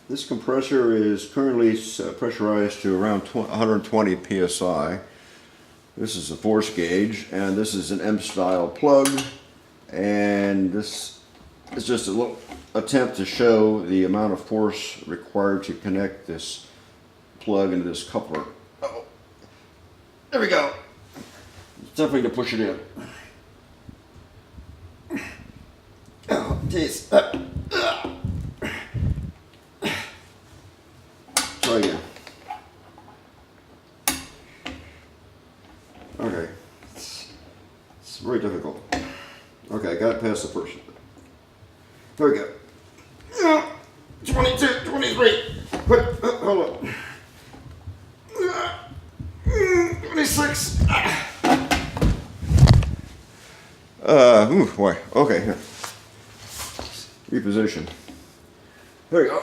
This compressor is currently pressurized to around 120 psi. This is a force gauge, and this is an M-style plug, and this is just a little attempt to show the amount of force required to connect this plug into this coupler. Uh-oh. There we go. It's definitely to push it in. Oh, geez. Try again. Okay. It's very difficult. Okay, I got it past the first. There we go. 22, 23. Hold on. 26. Ooh, boy. Okay, here. Reposition. There we go.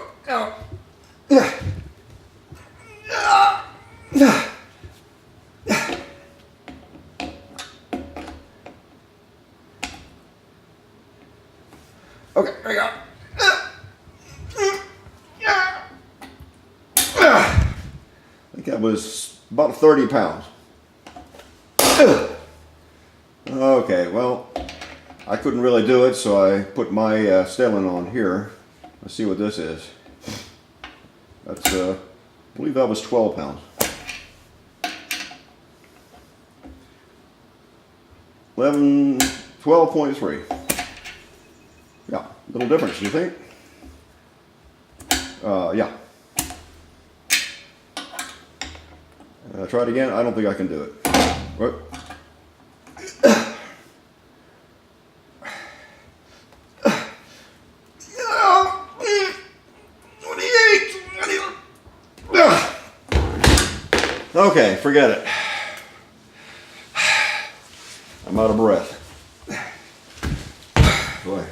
Okay, there we go. I think that was about 30 pounds. Okay, well, I couldn't really do it, so I put my Stedlin on here. Let's see what this is. That's, I believe that was 12 pounds. 12.3. Yeah, little difference, you think? Yeah. Try it again. I don't think I can do it. What? Okay, forget it. I'm out of breath. Boy.